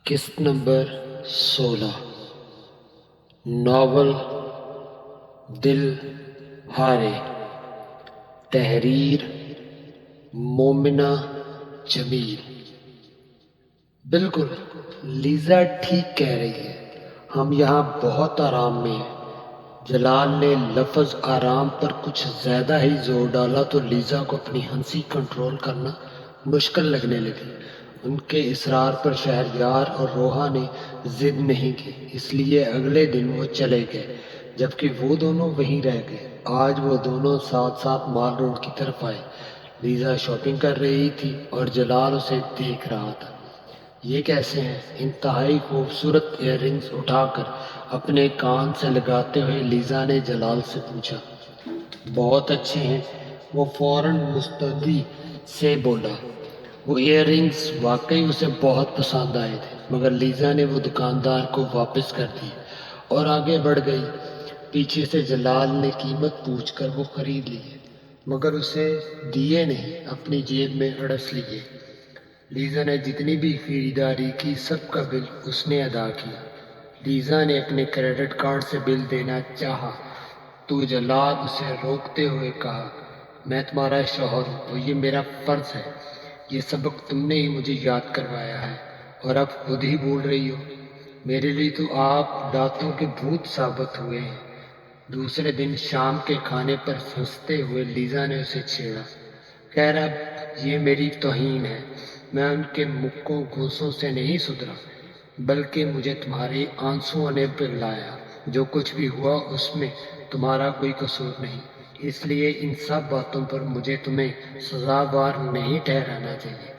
قسط number 16 novel دل ہارے تحریر مومنہ جمیل۔ بالکل لیزا ٹھیک کہہ رہی ہے، ہم یہاں بہت آرام میں ہیں۔ جلال نے لفظ آرام پر کچھ زیادہ ہی زور ڈالا تو لیزا کو اپنی ہنسی کنٹرول کرنا مشکل لگنے لگی۔ ان کے اصرار پر شہریار اور روحا نے ضد نہیں کی، اس لیے اگلے دن وہ چلے گئے جبکہ وہ دونوں وہیں رہ گئے۔ آج وہ دونوں ساتھ ساتھ مال روڈ کی طرف آئے۔ لیزا شاپنگ کر رہی تھی اور جلال اسے دیکھ رہا تھا۔ یہ کیسے ہیں؟ انتہائی خوبصورت ایئر رنگز اٹھا کر اپنے کان سے لگاتے ہوئے لیزا نے جلال سے پوچھا۔ بہت اچھے ہیں، وہ فوراً مستعدی سے بولا۔ وہ ایئر رنگز واقعی اسے بہت پسند آئے تھے، مگر لیزا نے وہ دکاندار کو واپس کر دیے اور آگے بڑھ گئی۔ پیچھے سے جلال نے قیمت پوچھ کر وہ خرید لیے، مگر اسے دیے نہیں، اپنی جیب میں اڑس لیے۔ لیزا نے جتنی بھی خریداری کی سب کا بل اس نے ادا کیا۔ لیزا نے اپنے کریڈٹ کارڈ سے بل دینا چاہا تو جلال اسے روکتے ہوئے کہا، میں تمہارا شوہر ہوں اور یہ میرا فرض ہے۔ یہ سبق تم نے ہی مجھے یاد کروایا ہے اور اب خود ہی بول رہی ہو۔ میرے لیے تو آپ دانتوں کے بھوت ثابت ہوئے ہیں۔ دوسرے دن شام کے کھانے پر ہنستے ہوئے لیزا نے اسے چھیڑا۔ خیر اب یہ میری توہین ہے، میں ان کے مکوں گھونسوں سے نہیں سدھرا، بلکہ مجھے تمہارے آنسوؤں نے پگھلایا۔ جو کچھ بھی ہوا اس میں تمہارا کوئی قصور نہیں، اس لیے ان سب باتوں پر مجھے تمہیں سزاوار نہیں ٹھہرانا چاہیے،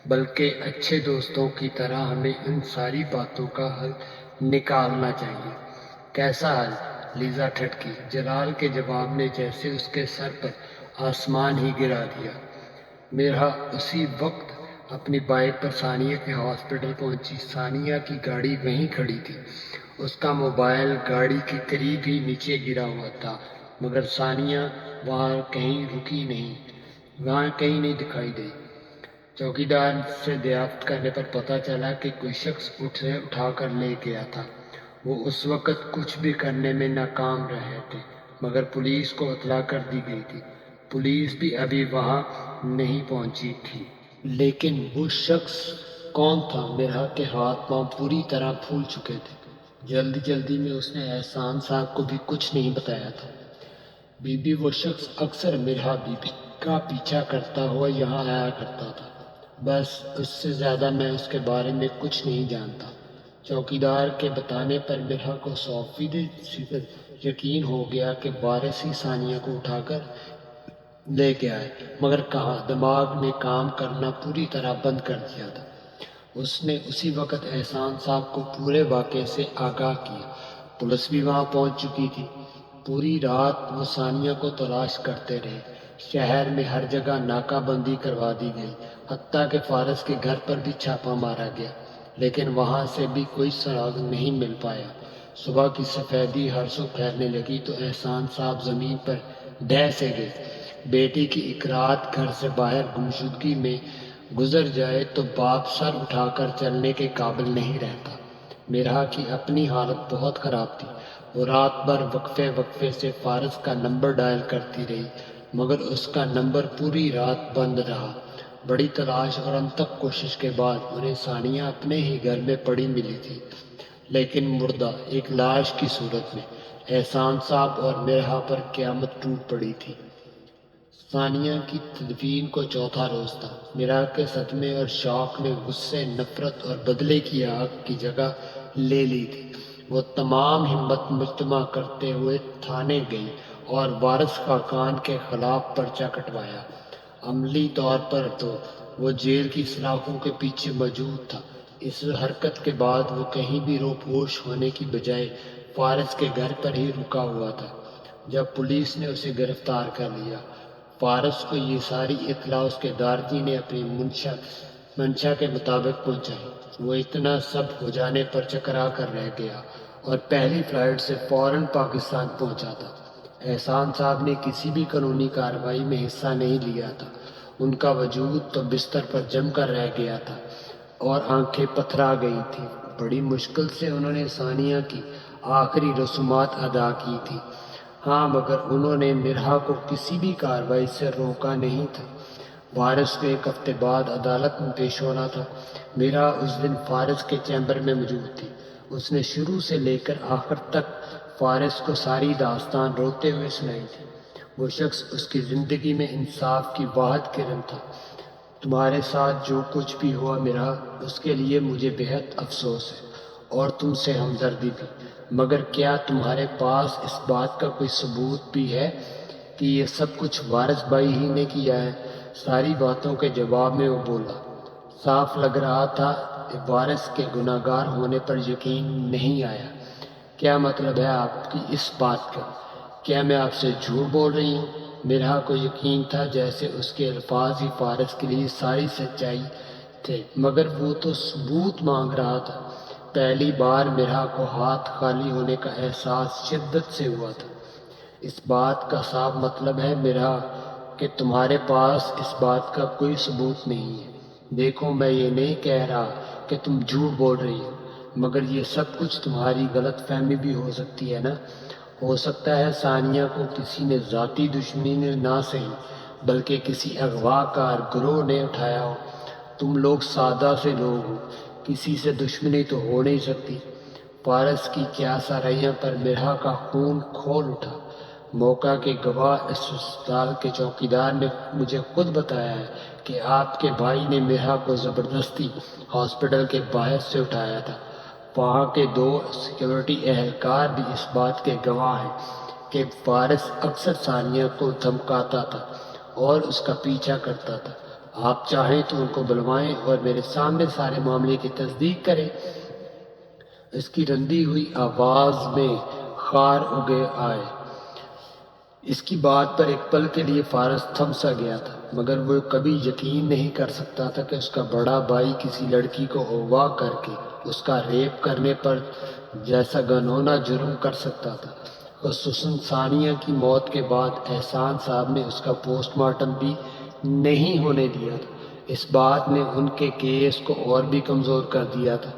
بلکہ اچھے دوستوں کی طرح ہمیں ان ساری باتوں کا حل نکالنا چاہیے۔ کیسا حل؟ لیزا ٹھٹکی۔ جلال کے جواب نے جیسے اس کے سر پر آسمان ہی گرا دیا۔ میرا اسی وقت اپنی بائیک پر ثانیہ کے ہاسپٹل پہنچی۔ ثانیہ کی گاڑی وہیں کھڑی تھی، اس کا موبائل گاڑی کے قریب ہی نیچے گرا ہوا تھا، مگر ثانیہ وہاں کہیں رکی نہیں، وہاں کہیں نہیں دکھائی دی۔ چوکیدار سے دریافت کرنے پر پتہ چلا کہ کوئی شخص اسے اٹھا کر لے گیا تھا۔ وہ اس وقت کچھ بھی کرنے میں ناکام رہے تھے، مگر پولیس کو اطلاع کر دی گئی تھی۔ پولیس بھی ابھی وہاں نہیں پہنچی تھی۔ لیکن وہ شخص کون تھا؟ مرحا کے ہاتھ پاؤں پوری طرح پھول چکے تھے۔ جلدی میں اس نے احسان صاحب کو بھی کچھ نہیں بتایا تھا۔ بی بی وہ شخص اکثر مرحا بی بی کا پیچھا کرتا ہوا یہاں آیا کرتا تھا، بس اس سے زیادہ میں اس کے بارے میں کچھ نہیں جانتا۔ چوکیدار کے بتانے پر مرحا کو 100% یقین ہو گیا کہ وارث ہی ثانیہ کو اٹھا کر لے کے آئے، مگر کہاں؟ دماغ نے کام کرنا پوری طرح بند کر دیا تھا۔ اس نے اسی وقت احسان صاحب کو پورے واقعے سے آگاہ کیا۔ پولیس بھی وہاں پہنچ چکی تھی۔ پوری رات وہ ثانیہ کو تلاش کرتے رہے۔ شہر میں ہر جگہ ناکہ بندی کروا دی گئی، حتیٰ کہ فارس کے گھر پر بھی چھاپا مارا گیا، لیکن وہاں سے بھی کوئی سراغ نہیں مل پایا۔ صبح کی سفیدی ہر سو پھیلنے لگی تو احسان صاحب زمین پر ڈھہ سے گئے۔ بیٹی کی ایک رات گھر سے باہر گمشدگی میں گزر جائے تو باپ سر اٹھا کر چلنے کے قابل نہیں رہتا۔ مرحا کی اپنی حالت بہت خراب تھی۔ وہ رات بھر وقفے سے فارس کا نمبر ڈائل کرتی رہی، مگر اس کا نمبر پوری رات بند رہا۔ بڑی تلاش اور انتھک کوشش کے بعد انہیں ثانیہ اپنے ہی گھر میں پڑی ملی تھی، لیکن مردہ، ایک لاش کی صورت میں۔ احسان صاحب اور مرحا پر قیامت ٹوٹ پڑی تھی۔ ثانیہ کی تدفین کو چوتھا روز تھا۔ مرحا کے صدمے اور شوق نے غصے، نفرت اور بدلے کی آگ کی جگہ لے لی تھی۔ وہ تمام ہمت مجتمع کرتے ہوئے تھانے گئی اور وارث خاقان کے خلاف پرچہ کٹوایا۔ عملی طور پر تو وہ جیل کی سلاخوں کے پیچھے موجود تھا۔ اس حرکت کے بعد وہ کہیں بھی روپوش ہونے کی بجائے فارس کے گھر پر ہی رکا ہوا تھا۔ جب پولیس نے اسے گرفتار کر لیا، فارس کو یہ ساری اطلاع اس کے دارجی نے اپنی منشا کے مطابق پہنچائی۔ وہ اتنا سب ہو جانے پر چکرا کر رہ گیا اور پہلی فلائٹ سے فوراً پاکستان پہنچا تھا۔ احسان صاحب نے کسی بھی قانونی کارروائی میں حصہ نہیں لیا تھا، ان کا وجود تو بستر پر جم کر رہ گیا تھا۔ اور آنکھیں پتھرا گئی تھیں۔ بڑی مشکل سے انہوں نے ثانیہ کی آخری رسومات ادا کی تھی۔ ہاں، مگر انہوں نے مرحا کو کسی بھی کارروائی سے روکا نہیں تھا۔ وارث کو 1 ہفتے بعد عدالت میں پیش ہونا تھا۔ مرحا اس دن فارس کے چیمبر میں موجود تھی۔ اس نے شروع سے لے کر آخر تک فارس کو ساری داستان روتے ہوئے سنائی تھی۔ وہ شخص اس کی زندگی میں انصاف کی واحد کرن تھا۔ تمہارے ساتھ جو کچھ بھی ہوا مرحا، اس کے لیے مجھے بہت افسوس ہے اور تم سے ہمدردی بھی، مگر کیا تمہارے پاس اس بات کا کوئی ثبوت بھی ہے کہ یہ سب کچھ وارث بھائی ہی نے کیا ہے؟ ساری باتوں کے جواب میں وہ بولا۔ صاف لگ رہا تھا وارث کے گناہگار ہونے پر یقین نہیں آیا۔ کیا مطلب ہے آپ کی اس بات کا؟ کیا میں آپ سے جھوٹ بول رہی ہوں؟ مرحا کو یقین تھا جیسے اس کے الفاظ ہی فارس کے لیے ساری سچائی تھے، مگر وہ تو ثبوت مانگ رہا تھا۔ پہلی بار مرحا کو ہاتھ خالی ہونے کا احساس شدت سے ہوا تھا۔ اس بات کا صاف مطلب ہے مرحا کہ تمہارے پاس اس بات کا کوئی ثبوت نہیں ہے۔ دیکھو، میں یہ نہیں کہہ رہا کہ تم جھوٹ بول رہی ہو، مگر یہ سب کچھ تمہاری غلط فہمی بھی ہو سکتی ہے نا؟ ہو سکتا ہے ثانیہ کو کسی نے ذاتی دشمنی نے نہ صحیح بلکہ کسی اغوا کار گروہ نے اٹھایا ہو۔ تم لوگ سادہ سے لوگ ہو، کسی سے دشمنی تو ہو نہیں سکتی۔ فارس کی کیاسرائیاں پر مرحا کا خون کھول اٹھا۔ موقع کے گواہ اس اسپتال کے چوکیدار نے مجھے خود بتایا ہے کہ آپ کے بھائی نے مرحا کو زبردستی ہاسپٹل کے باہر سے اٹھایا تھا۔ وہاں کے 2 سیکیورٹی اہلکار بھی اس بات کے گواہ ہیں کہ فارس اکثر ثانیہ کو دھمکاتا تھا اور اس کا پیچھا کرتا تھا۔ آپ چاہیں تو ان کو بلوائیں اور میرے سامنے سارے معاملے کی تصدیق کریں۔ اس کی رندی ہوئی آواز میں خار اگے آئے۔ اس کی بات پر ایک پل کے لیے فارس تھم سا گیا تھا، مگر وہ کبھی یقین نہیں کر سکتا تھا کہ اس کا بڑا بھائی کسی لڑکی کو اغوا کر کے اس کا ریپ کرنے پر جیسا گھناؤنا جرم کر سکتا تھا۔ خصوصاً ثانیہ کی موت کے بعد احسان صاحب نے اس کا پوسٹ مارٹم بھی نہیں ہونے دیا تھا۔ اس بات نے ان کے کیس کو اور بھی کمزور کر دیا تھا،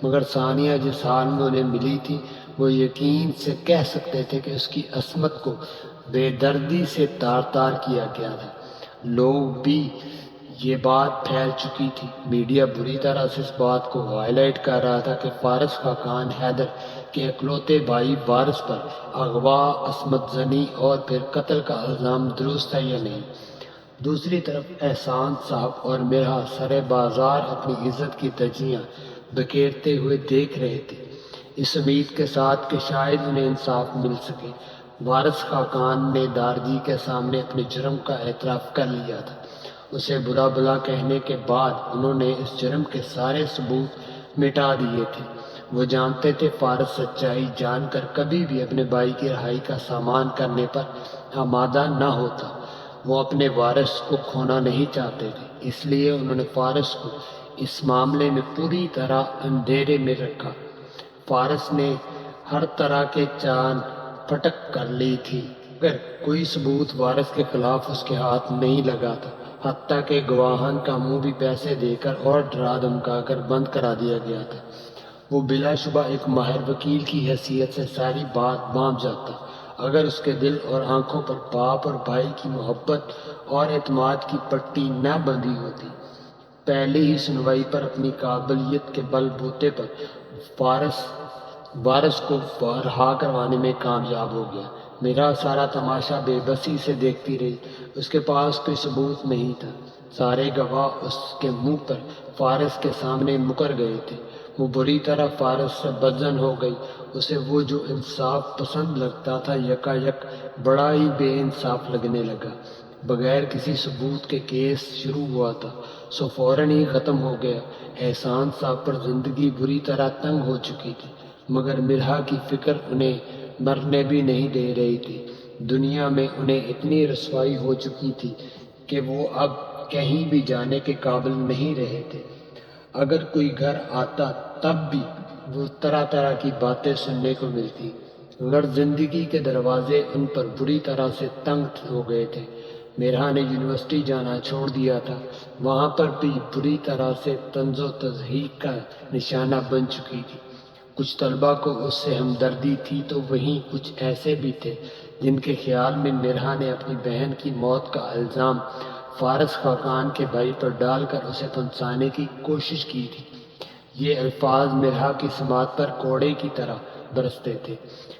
مگر ثانیہ جس حال میں انہیں ملی تھی وہ یقین سے کہہ سکتے تھے کہ اس کی عصمت کو بے دردی سے تار تار کیا گیا تھا۔ لوگ بھی یہ بات پھیل چکی تھی۔ میڈیا بری طرح سے اس بات کو ہائی لائٹ کر رہا تھا کہ فارس خاقان حیدر کے اکلوتے بھائی وارث پر اغوا، عصمت زنی اور پھر قتل کا الزام درست ہے یا نہیں۔ دوسری طرف احسان صاحب اور مرحا سرے بازار اپنی عزت کی دھجیاں بکھیرتے ہوئے دیکھ رہے تھے، اس امید کے ساتھ کہ شاید انہیں انصاف مل سکے۔ وارث خاقان نے دارجی کے سامنے اپنے جرم کا اعتراف کر لیا تھا۔ اسے برا بھلا کہنے کے بعد انہوں نے اس جرم کے سارے ثبوت مٹا دیے تھے۔ وہ جانتے تھے فارس سچائی جان کر کبھی بھی اپنے بھائی کی رہائی کا سامان کرنے پر آمادہ نہ ہوتا۔ وہ اپنے وارث کو کھونا نہیں چاہتے تھے، اس لیے انہوں نے فارس کو اس معاملے میں پوری طرح اندھیرے میں رکھا۔ فارس نے ہر طرح کے چاند پھٹک کر لی تھی، مگر کوئی ثبوت وارث کے خلاف اس کے ہاتھ نہیں لگا تھا۔ حتیٰ کہ گواہان کا منہ بھی پیسے دے کر اور ڈرا دھمکا کر بند کرا دیا گیا تھا۔ وہ بلا شبہ ایک ماہر وکیل کی حیثیت سے ساری بات بانپ جاتا اگر اس کے دل اور آنکھوں پر باپ اور بھائی کی محبت اور اعتماد کی پٹی نہ بندھی ہوتی۔ پہلی ہی سنوائی پر اپنی قابلیت کے بل بوتے پر وارث کو رہا کروانے میں کامیاب ہو گیا۔ میرا سارا تماشا بے بسی سے دیکھتی رہی۔ اس کے پاس کوئی ثبوت نہیں تھا۔ سارے گواہ اس کے منہ پر فارس کے سامنے مکر گئے تھے۔ وہ بری طرح فارس سے بدظن ہو گئی۔ اسے وہ جو انصاف پسند لگتا تھا یکا یک بڑا ہی بے انصاف لگنے لگا۔ بغیر کسی ثبوت کے کیس شروع ہوا تھا، سو فوراً ہی ختم ہو گیا۔ احسان صاحب پر زندگی بری طرح تنگ ہو چکی تھی، مگر مرحا کی فکر انہیں مرنے بھی نہیں دے رہی تھی۔ دنیا میں انہیں اتنی رسوائی ہو چکی تھی کہ وہ اب کہیں بھی جانے کے قابل نہیں رہے تھے۔ اگر کوئی گھر آتا تب بھی وہ طرح طرح کی باتیں سننے کو ملتی، مگر زندگی کے دروازے ان پر بری طرح سے تنگ ہو گئے تھے۔ میرا نے یونیورسٹی جانا چھوڑ دیا تھا، وہاں پر بھی بری طرح سے طنز و تضحیک کا نشانہ بن چکی تھی۔ کچھ طلباء کو اس سے ہمدردی تھی تو وہیں کچھ ایسے بھی تھے جن کے خیال میں مرحا نے اپنی بہن کی موت کا الزام فارس خاقان کے بھائی پر ڈال کر اسے پھنسانے کی کوشش کی تھی۔ یہ الفاظ مرحا کی سماعت پر کوڑے کی طرح برستے تھے۔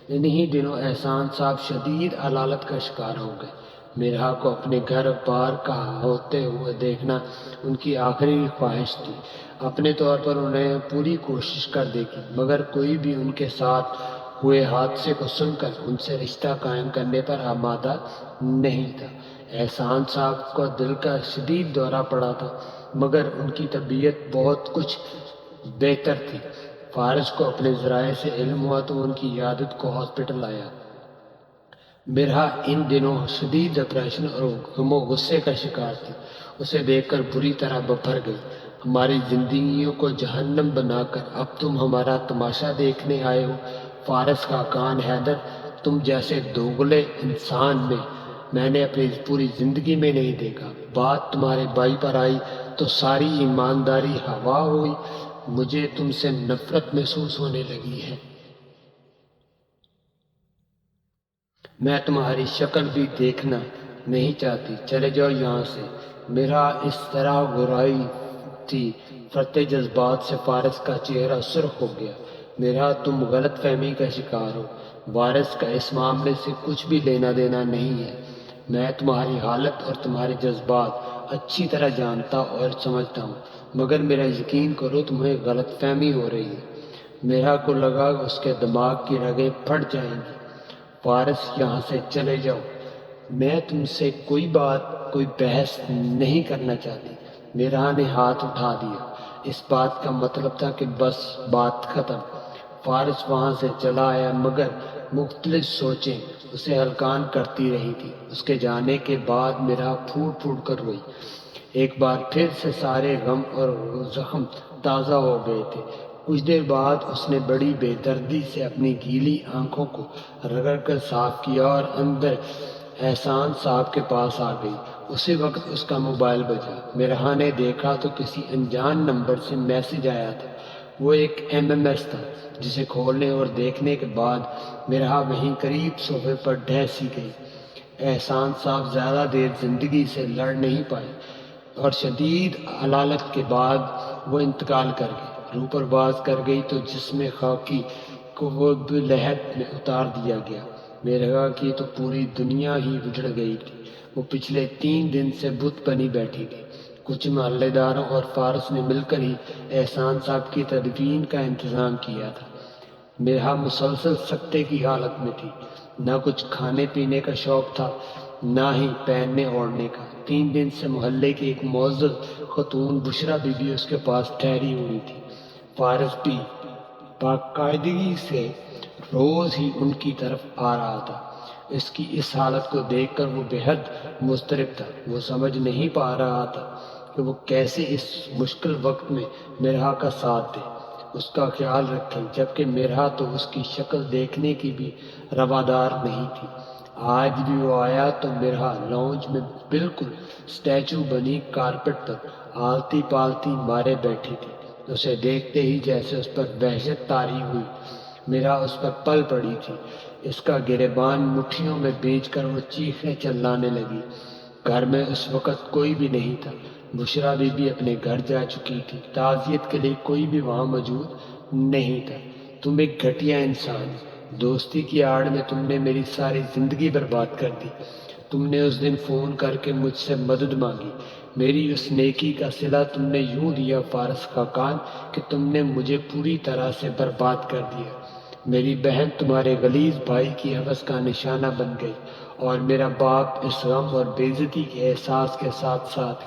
انہی دنوں احسان صاحب شدید علالت کا شکار ہو گئے۔ مرحا کو اپنے گھر بار کا ہوتے ہوئے دیکھنا ان کی آخری خواہش تھی۔ اپنے طور پر انہیں پوری کوشش کر دیکھی، مگر کوئی بھی ان کے ساتھ ہوئے حادثے کو سن کر ان سے رشتہ قائم کرنے پر آمادہ نہیں تھا۔ احسان صاحب کو دل کا شدید دورہ پڑا تھا، مگر ان کی طبیعت بہت کچھ بہتر تھی۔ فارس کو اپنے ذرائع سے علم ہوا تو ان کی عیادت کو ہاسپٹل آیا۔ مرحا ان دنوں شدید ڈپریشن اور غم و غصے کا شکار تھی۔ اسے دیکھ کر بری طرح ببھر گئی۔ ہماری زندگیوں کو جہنم بنا کر اب تم ہمارا تماشا دیکھنے آئے ہو؟ فارس خاقان حیدر، تم جیسے دوغلے انسان میں نے اپنی پوری زندگی میں نہیں دیکھا۔ بات تمہارے بھائی پر آئی تو ساری ایمانداری ہوا ہوئی۔ مجھے تم سے نفرت محسوس ہونے لگی ہے۔ میں تمہاری شکل بھی دیکھنا نہیں چاہتی، چلے جاؤ یہاں سے۔ میرا اس طرح گرائی تھی، فرتے جذبات سے فارس کا چہرہ سرخ ہو گیا۔ میرا تم غلط فہمی کا شکار ہو، وارث کا اس معاملے سے کچھ بھی لینا دینا نہیں ہے۔ میں تمہاری حالت اور تمہارے جذبات اچھی طرح جانتا اور سمجھتا ہوں، مگر میرا یقین کرو تمہیں غلط فہمی ہو رہی ہے۔ میرا کو لگا اس کے دماغ کی رگیں پھٹ جائیں گی۔ فارس، یہاں سے چلے جاؤ۔ میں تم سے کوئی بحث نہیں کرنا چاہتی۔ میرا نے ہاتھ اٹھا دیا۔ اس بات کا مطلب تھا کہ بس بات ختم۔ فارس وہاں سے چلا آیا، مگر مختلف سوچیں اسے ہلکان کرتی رہی تھی۔ اس کے جانے کے بعد میرا پھوٹ پھوٹ کر روئی۔ ایک بار پھر سے سارے غم اور زخم تازہ ہو گئے تھے۔ کچھ دیر بعد اس نے بڑی بے دردی سے اپنی گیلی آنکھوں کو رگڑ کر صاف کیا اور اندر احسان صاحب کے پاس آ گئی۔ اسی وقت اس کا موبائل بجا۔ مرحا نے دیکھا تو کسی انجان نمبر سے میسج آیا تھا۔ وہ ایک MMS تھا، جسے کھولنے اور دیکھنے کے بعد مرحا وہیں قریب صوفے پر ڈھہ سی گئی۔ احسان صاحب زیادہ دیر زندگی سے لڑ نہیں پائے اور شدید علالت کے بعد وہ انتقال کر گئے۔ روح پرواز کر گئی تو جسم خاکی کو وہ لحد میں اتار دیا گیا۔ مرحا کی تو پوری دنیا ہی اجڑ گئی تھی۔ وہ پچھلے 3 دن سے بت بنی بیٹھی تھی۔ کچھ محلے داروں اور فارس نے مل کر ہی احسان صاحب کی تدفین کا انتظام کیا تھا۔ مرحا مسلسل سکتے کی حالت میں تھی۔ نہ کچھ کھانے پینے کا شوق تھا، نہ ہی پہننے اوڑھنے کا۔ 3 دن سے محلے کی ایک معزز خاتون بشرا بی بی اس کے پاس ٹھہری ہوئی تھی۔ فارس بھی باقاعدگی سے روز ہی ان کی طرف آ رہا تھا۔ اس کی اس حالت کو دیکھ کر وہ بے حد مضطرب تھا۔ وہ سمجھ نہیں پا رہا تھا کہ وہ کیسے اس مشکل وقت میں مرحا کا ساتھ دے، اس کا خیال رکھے، جبکہ مرحا تو اس کی شکل دیکھنے کی بھی روادار نہیں تھی۔ آج بھی وہ آیا تو مرحا لاؤنج میں بالکل سٹیچو بنی کارپٹ پر آلتی پالتی مارے بیٹھی تھی۔ اسے دیکھتے ہی جیسے اس پر وحشت طاری ہوئی۔ مرحا اس پر پل پڑی تھی۔ اس کا گریبان مٹھیوں میں بیچ کر وہ چیخنے چلانے لگی۔ گھر میں اس وقت کوئی بھی نہیں تھا۔ بشرا بی بی اپنے گھر جا چکی تھی۔ تعزیت کے لیے کوئی بھی وہاں موجود نہیں تھا۔ تم ایک گھٹیا انسان ہو۔ دوستی کی آڑ میں تم نے میری ساری زندگی برباد کر دی۔ تم نے اس دن فون کر کے مجھ سے مدد مانگی۔ میری اس نیکی کا صلہ تم نے یوں دیا فارس خاقان کہ تم نے مجھے پوری طرح سے برباد کر دیا۔ میری بہن تمہارے غلیظ بھائی کی ہوس کا نشانہ بن گئی، اور میرا باپ اس غم اور بے عزتی کے احساس کے ساتھ ساتھ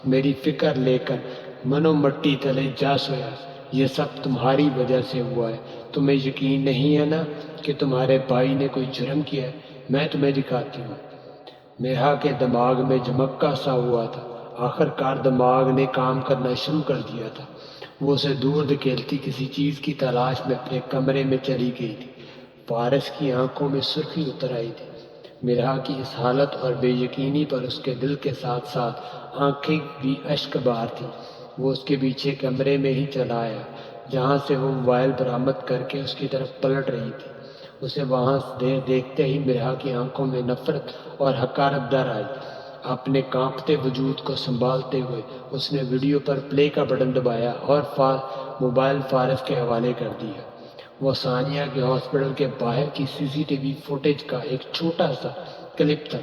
میری فکر لے کر منو مٹی تلے جا سویا۔ یہ سب تمہاری وجہ سے ہوا ہے۔ تمہیں یقین نہیں ہے نا کہ تمہارے بھائی نے کوئی جرم کیا ہے؟ میں تمہیں دکھاتی ہوں۔ مرحا کے دماغ میں جھمکا سا ہوا تھا۔ آخر کار دماغ نے کام کرنا شروع کر دیا تھا۔ وہ اسے دور دھکیلتی کسی چیز کی تلاش میں اپنے کمرے میں چلی گئی تھی۔ فارس کی آنکھوں میں سرخی اتر آئی تھی۔ مرہا کی اس حالت اور بے یقینی پر اس کے دل کے ساتھ ساتھ آنکھیں بھی اشک بار تھیں۔ وہ اس کے پیچھے کمرے میں ہی چلا آیا جہاں سے وہ موبائل برآمد کر کے اس کی طرف پلٹ رہی تھی۔ اسے وہاں دیکھتے ہی مرہا کی آنکھوں میں نفرت اور حقارت در آئی۔ اپنے کانپتے وجود کو سنبھالتے ہوئے اس نے ویڈیو پر پلے کا بٹن دبایا اور موبائل فارس کے حوالے کر دیا۔ وہ ثانیہ کے ہاسپٹل کے باہر کی سی سی ٹی وی فوٹیج کا ایک چھوٹا سا کلپ تھا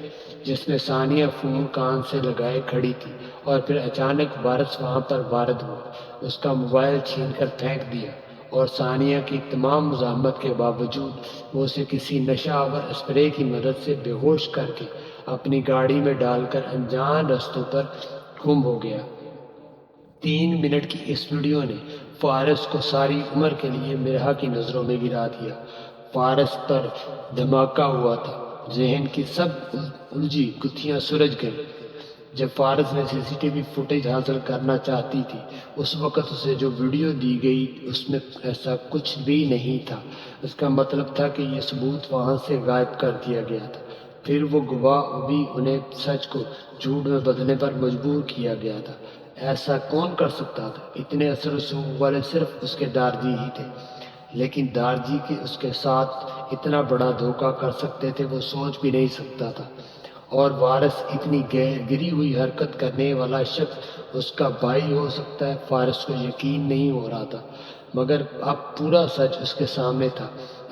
جس میں ثانیہ فون کان سے لگائے کھڑی تھی اور پھر اچانک وارث وہاں پر وارد ہوا، اس کا موبائل چھین کر پھینک دیا اور ثانیہ کی تمام مزاحمت کے باوجود وہ اسے کسی نشہ آور اسپرے کی مدد سے بے ہوش کر کے اپنی گاڑی میں ڈال کر انجان رستوں پر گم ہو گیا۔ 3 منٹ کی اس ویڈیو نے فارس کو ساری عمر کے لیے مرہا کی نظروں میں گرا دیا۔ فارس پر دھماکہ ہوا تھا، ذہن کی سب الجھی گتھیاں سلجھ گئیں۔ جب فارس نے سی سی ٹی وی فوٹیج حاصل کرنا چاہتی تھی اس وقت اسے جو ویڈیو دی گئی اس میں ایسا کچھ بھی نہیں تھا۔ اس کا مطلب تھا کہ یہ ثبوت وہاں سے غائب کر دیا گیا تھا، پھر وہ گواہ بھی انہیں سچ کو جھوٹ میں بدلنے پر مجبور کیا گیا تھا۔ ایسا کون کر سکتا تھا؟ اتنے اثر و رسوخ والے صرف اس کے دارجی ہی تھے، لیکن دارجی کے اس کے ساتھ اتنا بڑا دھوکہ کر سکتے تھے وہ سوچ بھی نہیں سکتا تھا۔ اور وارث اتنی گری ہوئی حرکت کرنے والا شخص اس کا بھائی ہو سکتا ہے؟ فارس کو یقین نہیں ہو رہا تھا، مگر اب پورا سچ اس کے سامنے تھا۔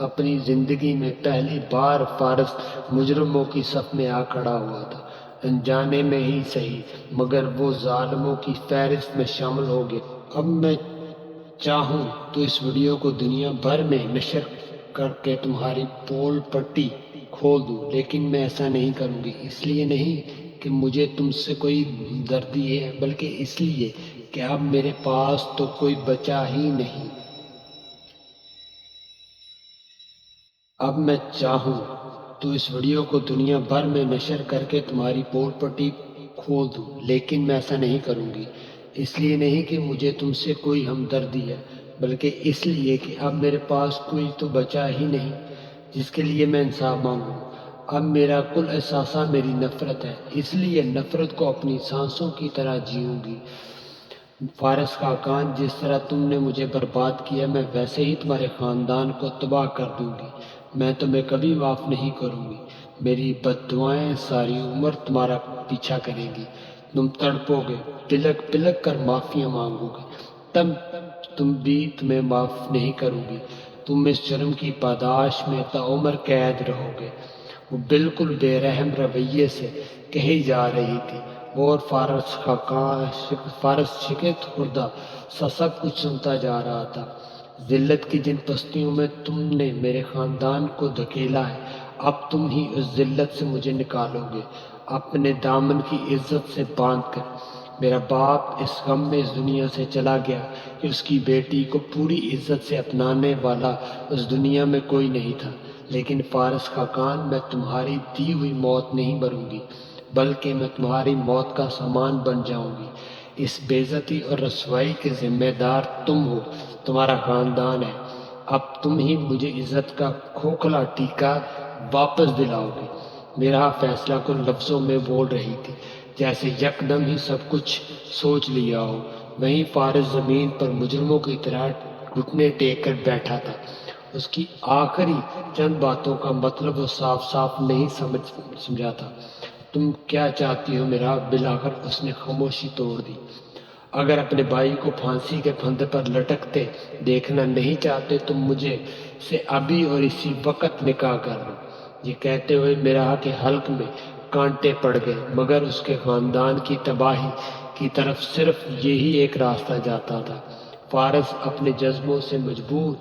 اپنی زندگی میں پہلی بار فارس مجرموں کی صف میں آ کھڑا ہوا تھا، انجانے میں ہی صحیح مگر وہ ظالموں کی فہرست میں شامل ہو گیا۔ اب میں چاہوں تو اس ویڈیو کو دنیا بھر میں نشر کر کے تمہاری پول پٹی کھول دوں، لیکن میں ایسا نہیں کروں گی۔ اس لیے نہیں کہ مجھے تم سے کوئی ہمدردی ہے، بلکہ اس لیے کہ اب میرے پاس تو کوئی بچا ہی نہیں۔ اب میں چاہوں تو اس ویڈیو کو دنیا بھر میں نشر کر کے تمہاری پول پٹی کھول دوں، لیکن میں ایسا نہیں کروں گی۔ اس لیے نہیں کہ مجھے تم سے کوئی ہمدردی ہے، بلکہ اس لیے کہ اب میرے پاس کوئی تو بچا ہی نہیں جس کے لیے میں انصاف مانگوں۔ اب میرا کل احساسہ میری نفرت ہے، اس لیے نفرت کو اپنی سانسوں کی طرح جیوں گی۔ فارس خاقان، جس طرح تم نے مجھے برباد کیا میں ویسے ہی تمہارے خاندان کو تباہ کر دوں گی۔ میں تمہیں کبھی معاف نہیں کروں گی۔ میری بد دعائیں ساری عمر تمہارا پیچھا کریں گی۔ تم تڑپو گے، پلک پلک کر معافیاں مانگو گے، تم بھی تمہیں معاف نہیں کروں گی۔ تم اس جرم کی پاداش میں تعمر قید رہو گے۔ وہ بالکل بے رحم رویے سے کہی جا رہی تھی اور فارس شگفت خوردہ سا سب کچھ سنتا جا رہا تھا۔ ذلت کی جن پستیوں میں تم نے میرے خاندان کو دھکیلا ہے، اب تم ہی اس ذلت سے مجھے نکالو گے، اپنے دامن کی عزت سے باندھ کر۔ میرا باپ اس غم میں اس دنیا سے چلا گیا کہ اس کی بیٹی کو پوری عزت سے اپنانے والا اس دنیا میں کوئی نہیں تھا، لیکن فارس خاقان، میں تمہاری دی ہوئی موت نہیں مروں گی، بلکہ میں تمہاری موت کا سامان بن جاؤں گی۔ اس بے عزتی اور رسوائی کے ذمہ دار تم ہو، تمہارا خاندان ہے۔ اب تم ہی مجھے عزت کا کھوکھلا ٹیکہ واپس دلاؤ گے۔ میرا فیصلہ کو لفظوں میں بول رہی تھی جیسے یکدم ہی سب کچھ سوچ لیا ہو۔ وہیں فارس زمین پر مجرموں کی طرح گھٹنے ٹیک کر بیٹھا تھا۔ اس کی آخری چند باتوں کا مطلب وہ صاف صاف نہیں سمجھا تھا۔ تم کیا چاہتی ہو میرا؟ بالآخر اس نے خاموشی توڑ دی۔ اگر اپنے بھائی کو پھانسی کے پھندے پر لٹکتے دیکھنا نہیں چاہتے تو مجھے سے ابھی اور اسی وقت نکاح کر لو۔ یہ کہتے ہوئے مرہا کے حلق میں کانٹے پڑ گئے، مگر اس کے خاندان کی تباہی کی طرف صرف یہی ایک راستہ جاتا تھا۔ فارس اپنے جذبوں سے مجبور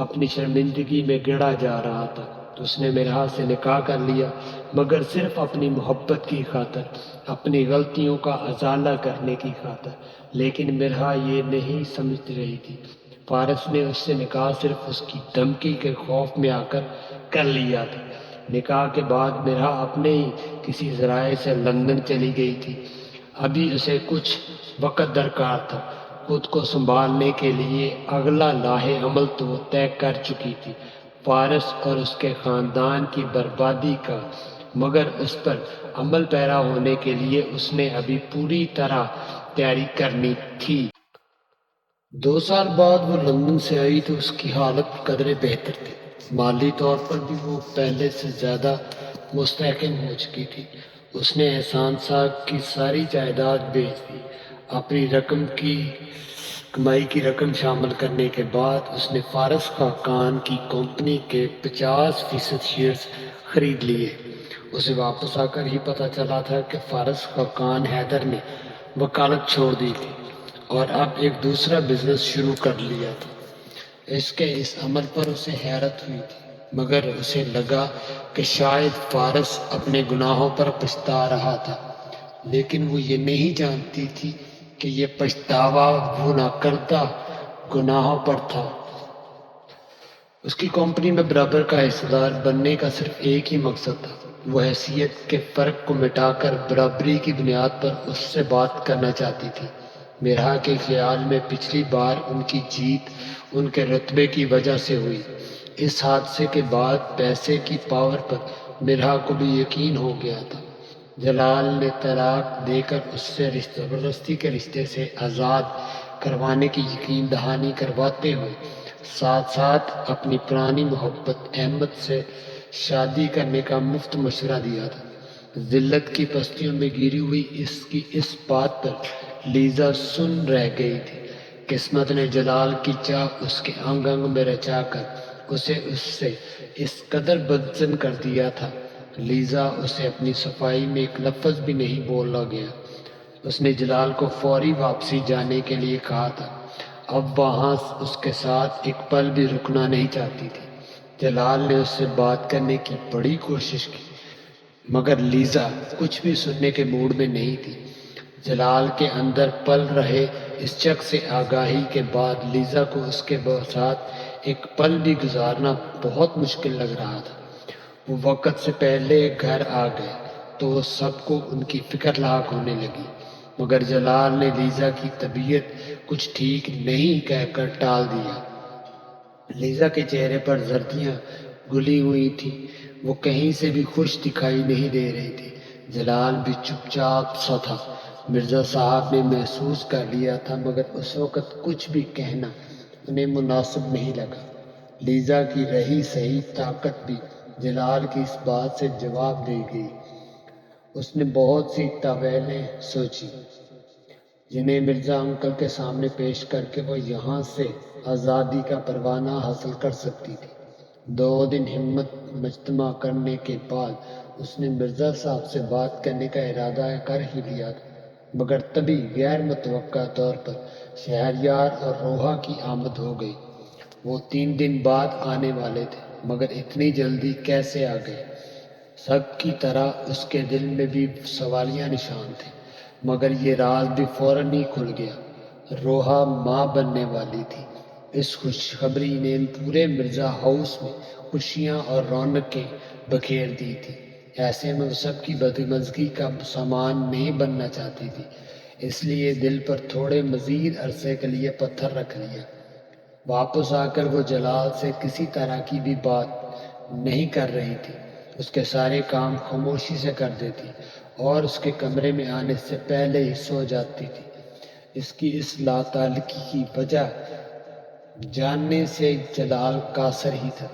اپنی شرمندگی میں گڑا جا رہا تھا۔ اس نے مرہا سے نکاح کر لیا، مگر صرف اپنی محبت کی خاطر، اپنی غلطیوں کا ازالہ کرنے کی خاطر، لیکن مرہا یہ نہیں سمجھ رہی تھی۔ فارس نے اس سے نکاح صرف اس کی دھمکی کے خوف میں آ کر لیا تھا۔ نکاح کے بعد مرہا اپنے ہی کسی ذرائع سے لندن چلی گئی تھی۔ ابھی اسے کچھ وقت درکار تھا۔ خود کو سنبھالنے کے لیے اگلا لاہے عمل تو وہ طے کر چکی تھی۔ فارس اور اس کے خاندان کی بربادی کا مگر اس پر عمل پیرا ہونے کے لیے اس نے ابھی پوری طرح تیاری کرنی تھی۔ 2 سال بعد وہ لندن سے آئی تو اس کی حالت قدرے بہتر تھی۔ مالی طور پر بھی وہ پہلے سے زیادہ مستحکم ہو چکی تھی۔ اس نے احسان صاحب کی ساری جائیداد بیچ دی۔ اپنی کمائی کی رقم شامل کرنے کے بعد اس نے فارس خاقان کی کمپنی کے 50% شیئرز خرید لیے۔ اسے واپس آ کر ہی پتہ چلا تھا کہ فارس خاقان حیدر نے وکالت چھوڑ دی تھی اور اب ایک دوسرا بزنس شروع کر لیا تھا۔ اس کے اس عمل پر اسے حیرت ہوئی تھی، مگر اسے لگا کہ شاید فارس اپنے گناہوں پر پچھتا رہا تھا، لیکن وہ یہ نہیں جانتی تھی کہ یہ پچھتاوا وہ ناکردہ گناہوں پر تھا۔ اس کی کمپنی میں برابر کا حصہ دار بننے کا صرف ایک ہی مقصد تھا، وہ حیثیت کے فرق کو مٹا کر برابری کی بنیاد پر اس سے بات کرنا چاہتی تھی۔ مرحا کے خیال میں پچھلی بار ان کی جیت ان کے رتبے کی وجہ سے ہوئی۔ اس حادثے کے بعد پیسے کی پاور پر مرحا کو بھی یقین ہو گیا تھا۔ جلال نے طلاق دے کر اس سے زبردستی کے رشتے سے آزاد کروانے کی یقین دہانی کرواتے ہوئے ساتھ ساتھ اپنی پرانی محبت احمد سے شادی کرنے کا مفت مشورہ دیا تھا۔ ذلت کی پستیوں میں گری ہوئی اس کی اس بات پر لیزا سن رہ گئی تھی۔ قسمت نے جلال کی چاہ اس کے انگ انگ میں رچا کر اسے اس سے اس قدر بدظن کر دیا تھا، لیزا اسے اپنی صفائی میں ایک لفظ بھی نہیں بولا گیا۔ اس نے جلال کو فوری واپسی جانے کے لیے کہا تھا، اب وہاں اس کے ساتھ ایک پل بھی رکنا نہیں چاہتی تھی۔ جلال نے اس سے بات کرنے کی بڑی کوشش کی، مگر لیزا کچھ بھی سننے کے موڈ میں نہیں تھی۔ جلال کے اندر پل رہے اس شک سے آگاہی کے بعد لیزا کو اس کے ساتھ ایک پل بھی گزارنا بہت مشکل لگ رہا تھا۔ وہ وقت سے پہلے گھر آ گئے تو وہ سب کو ان کی فکر لاحق ہونے لگی، مگر جلال نے لیزا کی طبیعت کچھ ٹھیک نہیں کہہ کر ٹال دیا۔ لیزا کے چہرے پر زردیاں گلی ہوئی تھیں، وہ کہیں سے بھی خوش دکھائی نہیں دے رہی تھی۔ جلال بھی چپ چاپ سا تھا۔ مرزا صاحب نے محسوس کر لیا تھا، مگر اس وقت کچھ بھی کہنا انہیں مناسب نہیں لگا۔ لیزا کی رہی سہی طاقت بھی جلال کی اس بات سے جواب دے گئی۔ اس نے بہت سی تاویلیں سوچی جنہیں مرزا انکل کے سامنے پیش کر کے وہ یہاں سے آزادی کا پروانہ حاصل کر سکتی تھی۔ 2 دن ہمت مجتمع کرنے کے بعد اس نے مرزا صاحب سے بات کرنے کا ارادہ کر ہی لیا تھا، مگر تبھی غیر متوقع طور پر شہریار اور روحا کی آمد ہو گئی۔ وہ 3 دن بعد آنے والے تھے، مگر اتنی جلدی کیسے آ گئے؟ سب کی طرح اس کے دل میں بھی سوالیہ نشان تھے، مگر یہ راز بھی فوراً ہی کھل گیا۔ روحا ماں بننے والی تھی۔ اس خوشخبری نے پورے مرزا ہاؤس میں خوشیاں اور رونقیں بکھیر دی تھی۔ ایسے میں وہ سب کی بدمزگی کا سامان نہیں بننا چاہتی تھی، اس لیے دل پر تھوڑے مزید عرصے کے لیے پتھر رکھ لیا۔ واپس آ کر وہ جلال سے کسی طرح کی بھی بات نہیں کر رہی تھی، اس کے سارے کام خاموشی سے کر دیتی اور اس کے کمرے میں آنے سے پہلے ہی سو جاتی تھی۔ اس کی اس لاتعلقی کی وجہ جاننے سے جلال قاصر ہی تھا۔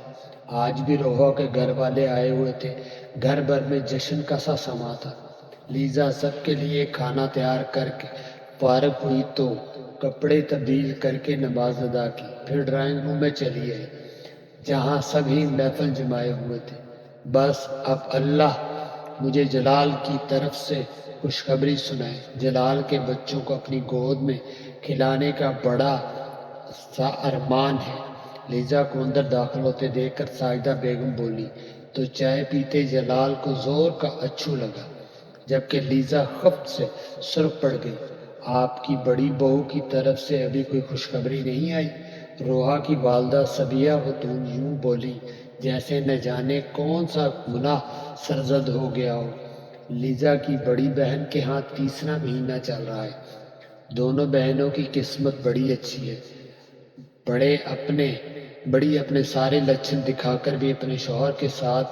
آج بھی روحا کے گھر والے آئے ہوئے تھے، گھر بھر میں جشن کا سا سما تھا۔ لیزا سب کے لیے کھانا تیار کر کے فارغ ہوئی تو کپڑے تبدیل کر کے نماز ادا کی، پھر ڈرائنگ روم میں چلی آئی جہاں سبھی محفل جمائے ہوئے تھے۔ بس اب اللہ مجھے جلال کی طرف سے خوشخبری سنائے۔ جلال کے بچوں کو اپنی گود میں کھلانے کا بڑا سا ارمان ہے۔ لیزا کو اندر داخل ہوتے دیکھ کر ساجدہ بیگم بولی تو چائے پیتے جلال کو زور کا اچھو لگا، جبکہ لیزا خفت سے سرخ پڑ گئی۔ آپ کی بڑی بہو کی طرف سے ابھی کوئی خوشخبری نہیں آئی؟ روحا کی والدہ سبیہ خاتون یوں بولی جیسے نہ جانے کون سا گناہ سرزد ہو گیا ہو۔ لیزا کی بڑی بہن کے ہاں تیسرا مہینہ چل رہا ہے۔ دونوں بہنوں کی قسمت بڑی اچھی ہے۔ بڑی اپنے سارے لچھن دکھا کر بھی اپنے شوہر کے ساتھ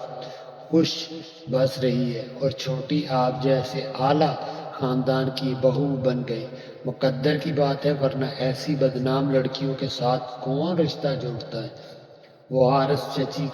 خوش بس رہی ہے اور چھوٹی آپ جیسے اعلیٰ خاندان کی بہو بن گئی۔ مقدر کی بات ہے، ورنہ ایسی بدنام لڑکیوں کے ساتھ کون رشتہ جوڑتا ہے؟ وہ حارث چچی